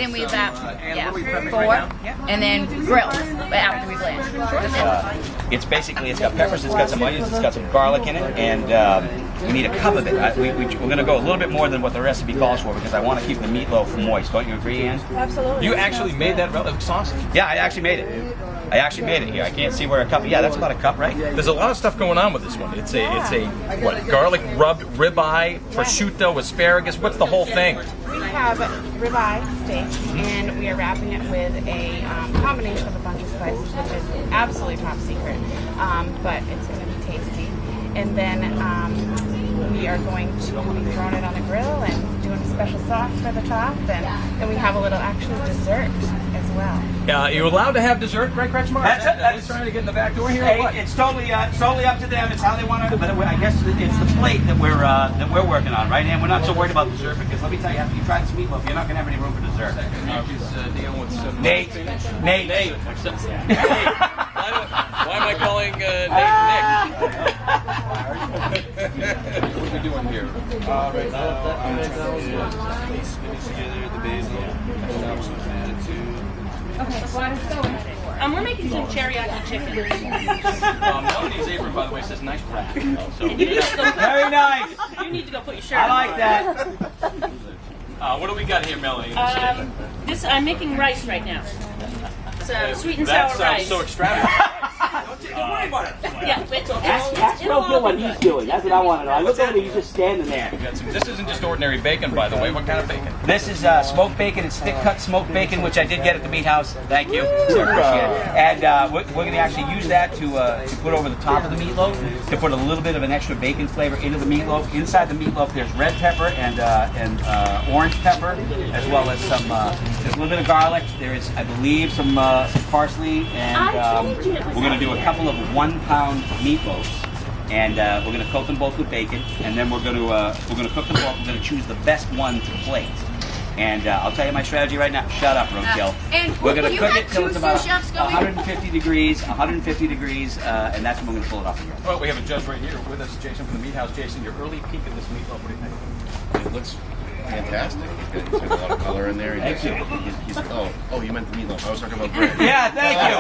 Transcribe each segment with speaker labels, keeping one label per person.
Speaker 1: then we have four, and then grill after we blanch.
Speaker 2: It's basically, it's got peppers, it's got some onions, it's got some garlic in it, and we need a cup of it. We're going to go a little bit more than what the recipe calls for because I want to keep the meatloaf moist. Don't you agree, Ann?
Speaker 3: Absolutely.
Speaker 4: You actually made that sausage?
Speaker 2: Yeah, I actually made it. I actually made it here. I can't see where a cup. Yeah, that's about a cup, right?
Speaker 4: There's a lot of stuff going on with this one. It's a what? Garlic rubbed ribeye, prosciutto, asparagus. What's the whole thing?
Speaker 3: We have ribeye steak, and we are wrapping it with a combination of a bunch of spices, which is absolutely top secret, but it's going to be tasty. And then we are going to be throwing it on the grill and doing a special sauce for the top, and then we have a little actual dessert as well.
Speaker 4: You're allowed to have dessert, Greg Kretschmar?
Speaker 2: That's it.
Speaker 4: That's trying to get in the back door here.
Speaker 2: Hey,
Speaker 4: or what?
Speaker 2: it's totally up to them. It's how they want to. But I guess it's the plate that we're working on, right? And we're not so worried about dessert because let me tell you, after you try this meatloaf, you're not going to have any room for dessert.
Speaker 4: He's dealing with some
Speaker 2: Nate.
Speaker 4: Why am I calling Nate Nick? What are we doing here?
Speaker 5: Right now, I'm spinning together the basil, some attitude.
Speaker 6: Okay, we're making some teriyaki chicken.
Speaker 4: Melanie's apron, by the way, says nice wrap. So.
Speaker 2: Very nice.
Speaker 6: You need to go put your shirt
Speaker 2: I
Speaker 6: on.
Speaker 2: like that.
Speaker 4: What do we got here, Melanie?
Speaker 6: I'm making rice right now. It's sweet and
Speaker 4: that
Speaker 6: sour
Speaker 4: sounds
Speaker 6: rice.
Speaker 4: so extravagant.
Speaker 2: Don't worry about it.
Speaker 6: Yeah, it's
Speaker 2: Ask Bill what he's doing. That's what I want to know. I look at him, he's just standing there.
Speaker 4: This isn't just ordinary bacon, by the way. What kind of bacon?
Speaker 2: This is smoked bacon. It's thick cut smoked bacon, which I did get at the meat house. Thank you. So appreciate it. And we're going to actually use that to put over the top of the meatloaf to put a little bit of an extra bacon flavor into the meatloaf. Inside the meatloaf, there's red pepper and orange pepper, as well as some there's a little bit of garlic. There is, I believe, some parsley, and we're going to do a couple of 1 pound meatloaves. And we're going to coat them both with bacon, and then we're going to cook them both. We're going to choose the best one to plate. And I'll tell you my strategy right now. Shut up, Roadkill. We're going to cook it till it's about 150 degrees, and that's when we're going to pull it off the grill.
Speaker 4: Well, we have a judge right here with us, Jason from the Meat House. Jason, your early peek at this meatloaf. What do you think?
Speaker 5: It looks fantastic. He's got a lot of color in there.
Speaker 2: Thank you.
Speaker 5: Oh, you meant the meatloaf. I was talking about bread.
Speaker 2: Yeah, thank you.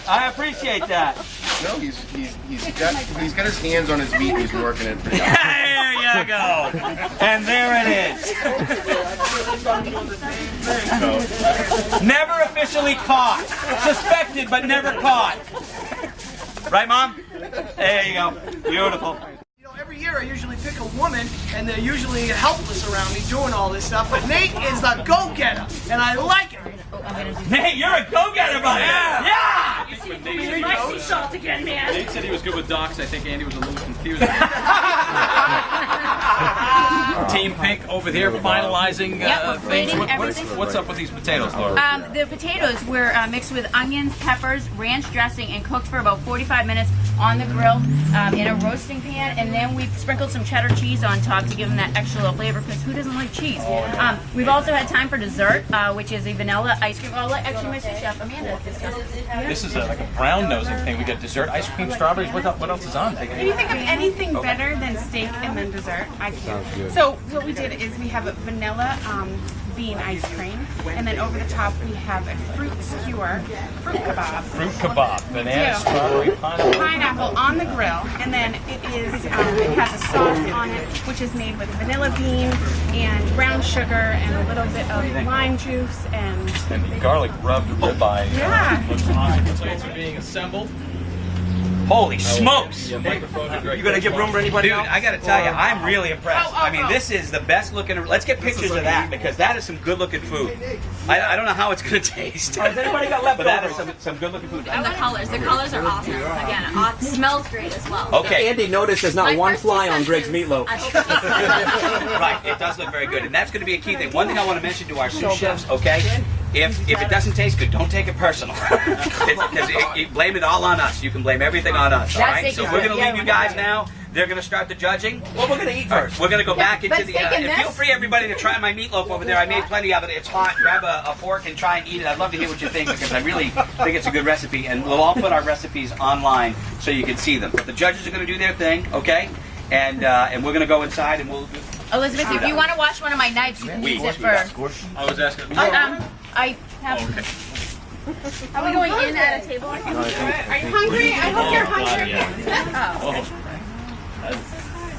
Speaker 2: I appreciate that.
Speaker 5: No, he's got his hands on his meat and he's working it pretty hard.
Speaker 2: There you go. And there it is. Never officially caught. Suspected, but never caught. Right, Mom? There you go. Beautiful.
Speaker 7: Every year I usually pick a woman, and they're usually helpless around me doing all this stuff, but Nate is the go-getter, and I like it.
Speaker 2: Nate, you're a go-getter, buddy. Yeah!
Speaker 6: Rice salt again, man.
Speaker 4: Nate said he was good with docs. I think Andy was a little confused. Team Pink over there finalizing things. What's up with these potatoes, Laura?
Speaker 1: The potatoes were mixed with onions, peppers, ranch dressing, and cooked for about 45 minutes on the grill in a roasting pan, and then we sprinkled some cheddar cheese on top to give them that extra little flavor, because who doesn't like cheese? We've also had time for dessert, which is a vanilla ice cream. I'll let actually my sous chef Amanda discuss this.
Speaker 4: This is like a brown nosing thing. We got dessert, ice cream, strawberries. What else is on?
Speaker 3: Can you think of anything better than steak and then dessert? I can't. So what we did is we have a vanilla bean ice cream, and then over the top we have a fruit skewer, fruit kebab.
Speaker 4: Fruit kebab, banana, strawberry,
Speaker 3: pineapple on the grill, and then it has a sauce on it, which is made with vanilla bean and brown sugar and a little bit of lime juice and
Speaker 4: the garlic rubbed ribeye.
Speaker 3: Yeah.
Speaker 4: Looks awesome. The plates are being assembled.
Speaker 2: Holy smokes!
Speaker 4: You
Speaker 2: gonna give room for anybody else? Dude, I gotta tell you, I'm really impressed. I mean, this is the best looking. Let's get pictures of that, because that is some good looking food. I don't know how it's gonna taste. Has anybody got left? But that is some good looking food.
Speaker 8: And the colors are awesome. Again, it smells great as well.
Speaker 2: Okay.
Speaker 9: Andy noticed there's not one fly on Greg's meatloaf.
Speaker 2: Right, it does look very good, and that's going to be a key thing. One thing I want to mention to our sous chefs, okay? If it doesn't taste good, don't take it personal. Because blame it all on us. You can blame everything on us. All right. So we're going to leave you guys now. They're going to start the judging. What we're going to eat first? We're going to go back into the. And feel free, everybody, to try my meatloaf over there. I made plenty of it. It's hot. Grab a fork and try and eat it. I'd love to hear what you think, because I really think it's a good recipe. And we'll all put our recipes online so you can see them. But the judges are going to do their thing, okay? And we're going to go inside and we'll
Speaker 1: Elizabeth, if you want to wash one of my knives, you can use it for.
Speaker 4: I was asking.
Speaker 1: I have. Are we going in at a table? Are you hungry? I hope you're hungry.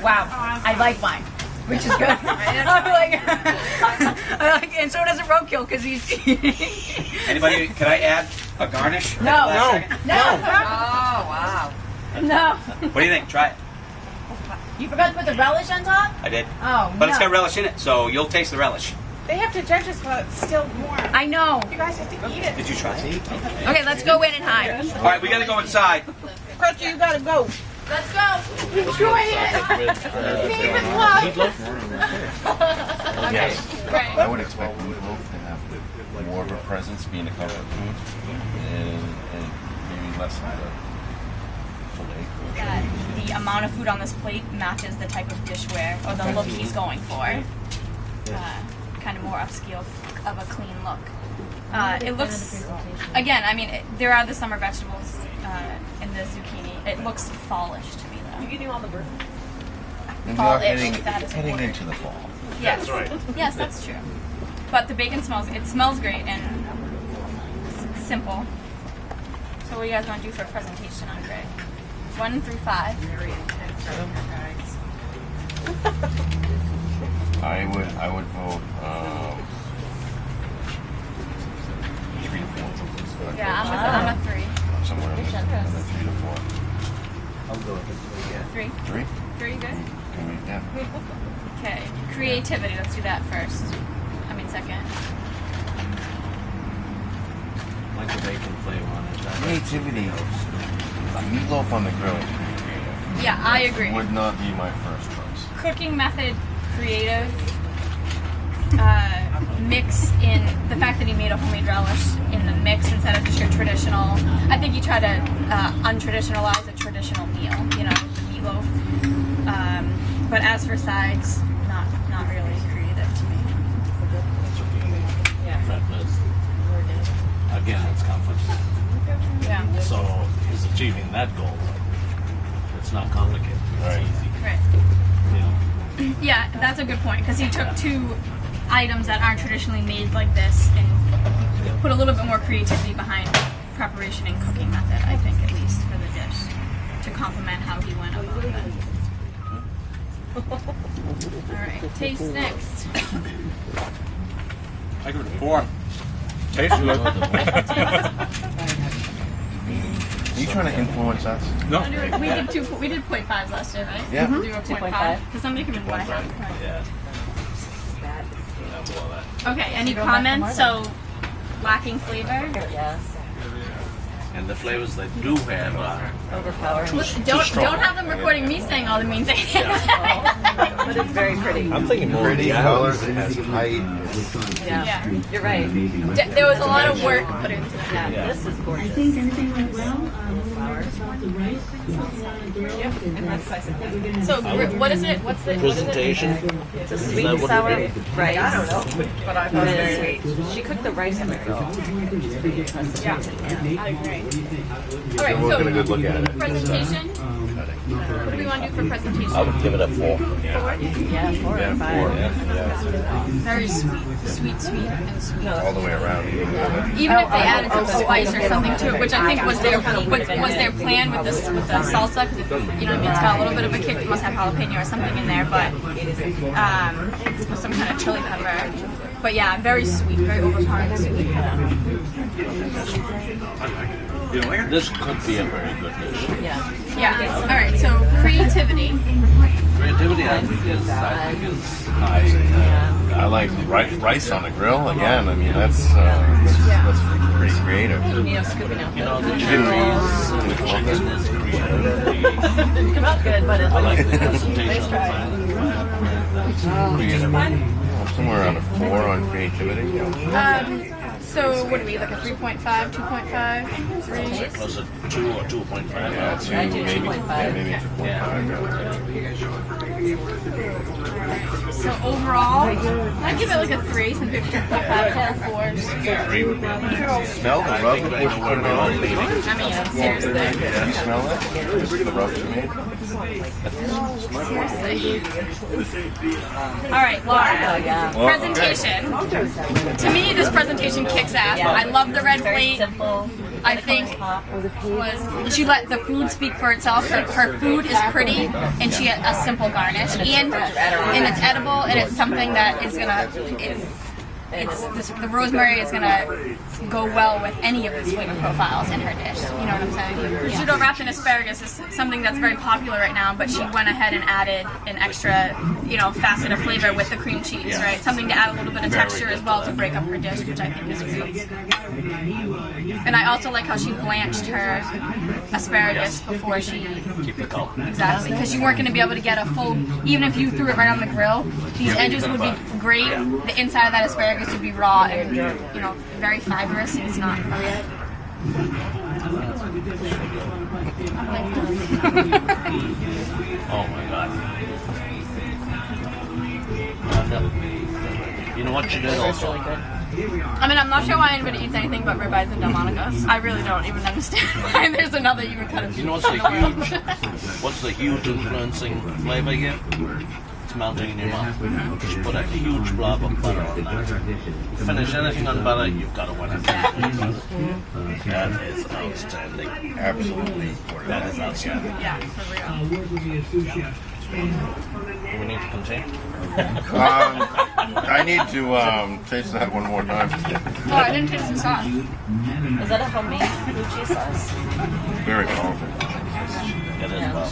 Speaker 1: Wow, I like wine, which is good. I like, and so does a roadkill because he's.
Speaker 2: Anybody? Can I add a garnish?
Speaker 1: No.
Speaker 2: Oh
Speaker 1: wow. No.
Speaker 2: What do you think? Try it.
Speaker 1: You forgot to put the relish on top?
Speaker 2: I did.
Speaker 1: Oh,
Speaker 2: but it's got relish in it, so you'll taste the relish.
Speaker 3: They have to judge us while it's still warm.
Speaker 1: I know.
Speaker 3: You guys have to eat it.
Speaker 2: Did you try it?
Speaker 1: Okay, let's go in and hide.
Speaker 2: All right, we gotta go inside.
Speaker 3: Crusty, you gotta go.
Speaker 1: Let's go.
Speaker 3: Enjoy it. Name and love.
Speaker 10: Yes. I would expect meatloaf to have more of a presence, being a comfort food, and maybe less of the fillet.
Speaker 8: The amount of food on this plate matches the type of dishware or the look he's going for. Kind of more upscale of a clean look. It looks, again, I mean, there are the summer vegetables in the zucchini. It looks fallish to me, though.
Speaker 3: You eating all the birds?
Speaker 10: And
Speaker 8: Fall-ish,
Speaker 10: we are
Speaker 8: that is a
Speaker 10: heading
Speaker 8: word.
Speaker 10: into the fall.
Speaker 8: Yes. Yes, that's true. But the bacon smells great and simple. So what do you guys want to do for a presentation on Greg? 1 through 5.
Speaker 10: I would vote 3 to 4.
Speaker 8: Yeah, I'm a 3.
Speaker 10: Somewhere in the 3 to 4.
Speaker 5: I'll go with it.
Speaker 8: 3.
Speaker 10: 3?
Speaker 8: 3, good?
Speaker 10: Yeah.
Speaker 8: Okay. Creativity, let's do that first. I mean second.
Speaker 5: Like the bacon flavor on it.
Speaker 10: Creativity. Meatloaf on the grill
Speaker 8: Yeah, I agree.
Speaker 10: would not be my first choice.
Speaker 8: Cooking method, creative. Mix in the fact that he made a homemade relish in the mix instead of just your traditional. I think he tried to untraditionalize a traditional meal, you know, with the meatloaf. But as for sides, not really creative to me.
Speaker 5: Again, it's comfort.
Speaker 8: Yeah.
Speaker 5: So he's achieving that goal. It's not complicated. It's easy.
Speaker 8: Right.
Speaker 5: You know.
Speaker 8: Yeah, that's a good point because he took 2 items that aren't traditionally made like this and put a little bit more creativity behind preparation and cooking method, I think, at least for the dish, to complement how he went about it. Alright, taste next.
Speaker 2: I give it a 4.
Speaker 4: Tastes good.
Speaker 10: Are you trying to influence us?
Speaker 4: No.
Speaker 8: We did 0.5 last year, right?
Speaker 10: Yeah.
Speaker 8: Do a 0.5. Because somebody can buy half.
Speaker 5: Yeah.
Speaker 8: Okay, any comments? So, lacking flavor?
Speaker 5: And the flavors they do have are
Speaker 8: Listen, don't have them recording me saying all the mean things.
Speaker 11: But it's very pretty.
Speaker 5: I'm thinking more
Speaker 10: Pretty
Speaker 5: of the
Speaker 10: colors,
Speaker 5: hours
Speaker 10: it has height.
Speaker 11: Yeah, you're right.
Speaker 8: There was a lot of work put into that.
Speaker 11: Yeah, this is gorgeous.
Speaker 12: I think everything went well. The rice
Speaker 8: So, what is it? What's the
Speaker 5: presentation.
Speaker 11: It's a sweet and sour rice. I don't know, but I thought it was sweet. She cooked the rice very well.
Speaker 8: Yeah, I agree. All right,
Speaker 10: We'll
Speaker 8: so
Speaker 10: get a good look at it.
Speaker 8: presentation. What do we want to do for presentation?
Speaker 5: I would give it a 4.
Speaker 11: Yeah, 4 or 5.
Speaker 8: Very sweet, and sweet.
Speaker 10: All the way around.
Speaker 8: Even if they added some spice or something to it, which I think was their plan with this with the salsa, because you know what I mean, it's got a little bit of a kick. It must have jalapeno or something in there, but with some kind of chili pepper. But yeah, very sweet, very overpowering sweet.
Speaker 5: This could be a very good dish.
Speaker 8: Yeah. All right. So creativity.
Speaker 5: Creativity, I think, is high.
Speaker 10: I like rice on the grill again. I mean, that's pretty creative.
Speaker 11: You know, scooping out the
Speaker 10: Chilies.
Speaker 11: It came out good, but it's
Speaker 5: I like the presentation.
Speaker 10: Creative. Somewhere around a 4 on creativity.
Speaker 8: So what do we like a 3.5, 2.5, 3?
Speaker 5: Plus a 2 or 2.5.
Speaker 10: Yeah, two,
Speaker 11: I do
Speaker 10: maybe,
Speaker 11: 2.5.
Speaker 10: maybe 2.5.
Speaker 8: So overall, I'd give it like a 3 since we have 2.5 4s.
Speaker 10: 3 would be. Smell the rub that you put it on.
Speaker 8: I mean, seriously.
Speaker 10: Do you smell it? The rub you made?
Speaker 8: Seriously. All right, Laura.
Speaker 10: Well,
Speaker 8: Presentation. To me, this presentation kicks ass. I love the red plate. I think she let the food speak for itself. Her food is pretty, and she had a simple garnish, and it's edible, and it's something that is gonna. The rosemary is gonna go well with any of these flavor profiles in her dish. You know what I'm saying? Prosciutto wrapped in asparagus is something that's very popular right now, but she went ahead and added an extra, facet of flavor with the cream cheese, right? Something to add a little bit of texture as well to break up her dish, which I think is great. And I also like how she blanched her asparagus before she.
Speaker 5: Keep the color.
Speaker 8: Exactly, because you weren't going to be able to get a full. Even if you threw it right on the grill, these edges would be great. The inside of that asparagus would be raw and very fibrous. It's not.
Speaker 5: Oh my god. You know what you did also?
Speaker 8: I mean, I'm not sure why anybody eats anything but ribeyes and Delmonico's. I really don't even understand why there's another you would cut it.
Speaker 5: You know what's the huge influencing flavor here? It's melting in your mouth. Just put a huge blob of butter on that. Finish anything on butter, you've got to win it. That is outstanding.
Speaker 10: Absolutely.
Speaker 5: That is outstanding.
Speaker 8: Yeah, for real.
Speaker 5: Do we need to continue?
Speaker 10: I need to taste that one more time.
Speaker 8: Oh, I didn't taste the sauce.
Speaker 11: Is that a homemade blue cheese sauce?
Speaker 10: Very powerful.
Speaker 5: It is well.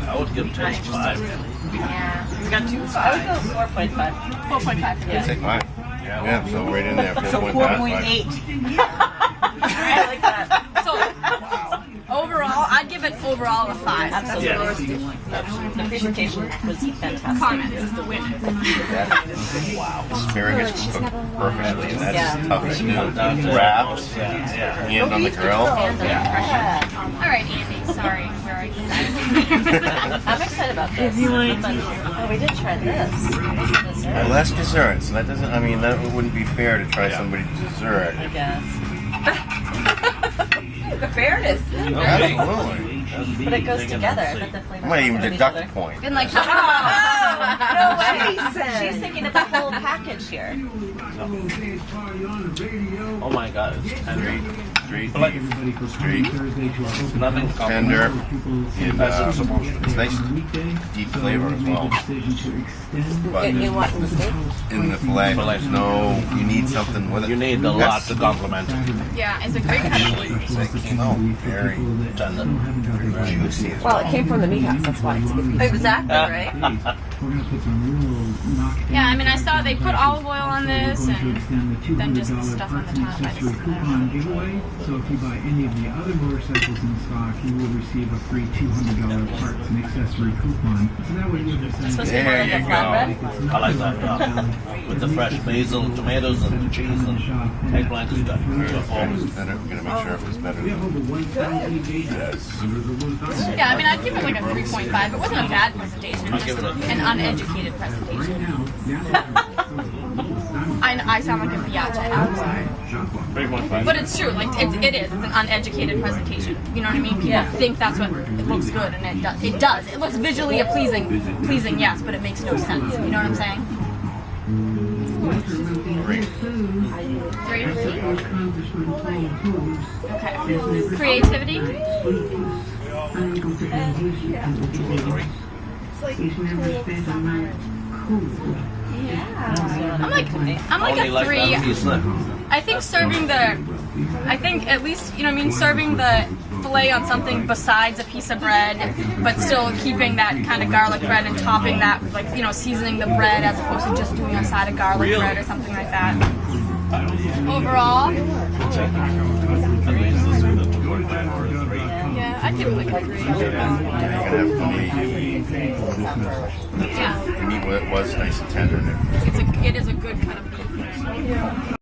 Speaker 5: I would give taste 5.
Speaker 11: Yeah.
Speaker 8: We got 2.
Speaker 11: I would go 4.5.
Speaker 8: 4.5.
Speaker 10: Yeah. Take mine. Yeah, so right in there. 4.5.
Speaker 11: So 4.8. I like that.
Speaker 8: So overall, I'd give it overall a 5.
Speaker 11: Absolutely. The presentation was fantastic.
Speaker 8: Comments is the winner.
Speaker 10: Wow. Asparagus was cooked perfectly. And that's tough to do. Wrapped and on the grill.
Speaker 8: All right, Andy. Sorry, we're already excited.
Speaker 11: I'm excited about this. Oh, we did try this.
Speaker 10: Well, that's dessert. So that doesn't. I mean, that wouldn't be fair to try somebody's dessert.
Speaker 11: I guess. The fairness.
Speaker 10: Absolutely.
Speaker 11: But it goes together. But the
Speaker 10: I
Speaker 11: flavors
Speaker 10: might even
Speaker 11: go
Speaker 10: deduct
Speaker 11: together.
Speaker 10: a point.
Speaker 8: And like,
Speaker 11: No way. She's thinking of the whole package here.
Speaker 5: Oh my god, it's tender.
Speaker 10: Street
Speaker 5: Like-
Speaker 10: beef. Street.
Speaker 5: Nothing
Speaker 10: Tender. And it's nice deep flavor as well. But
Speaker 11: In what? In the steak?
Speaker 10: in the fillet, you need something with it.
Speaker 5: You need a lot to complement it.
Speaker 8: yeah, it's a great cut.
Speaker 10: It came out very
Speaker 5: Tender.
Speaker 10: juicy as
Speaker 11: Well,
Speaker 10: well.
Speaker 11: it came from the meat house. That's why it's a good piece. Exactly, right?
Speaker 8: Yeah, I mean, I saw they put olive oil on this and then just the stuff on the top. I just,
Speaker 12: So if you buy any of the other motorcycles in stock, you will receive a free $200 parts and accessory coupon. So that way you'll just
Speaker 11: Supposed to be more
Speaker 10: There
Speaker 11: like a
Speaker 10: you go.
Speaker 11: flatbread.
Speaker 5: I like that. With the fresh basil, tomatoes, and the cheese and eggplant is good.
Speaker 10: Better. We're gonna make sure if it's better.
Speaker 12: we have over 1,000 engagements under the Lozano.
Speaker 8: yeah, I mean, I'd give it like a 3.5. It wasn't a bad presentation, just an uneducated presentation. I sound like a biatch. I'm sorry.
Speaker 5: 3.5.
Speaker 8: But it's true, like it is. It's an uneducated presentation. You know what I mean? People think that's what it looks good, and it does. It does. It looks visually pleasing, yes, but it makes no sense. You know what I'm saying? 3. Okay. Creativity. I'm like
Speaker 5: Only
Speaker 8: a
Speaker 5: like
Speaker 8: 3.
Speaker 5: that piece left.
Speaker 8: I think at least, you know what I mean, serving the filet on something besides a piece of bread, but still keeping that kind of garlic bread and topping that with, like, seasoning the bread as opposed to just doing a side of garlic bread or something like that. Overall, yeah, I'd give it like a 3.
Speaker 10: You're gonna have plenty.
Speaker 8: Yeah.
Speaker 10: The meat was nice and tender.
Speaker 8: It is a good kind of beef.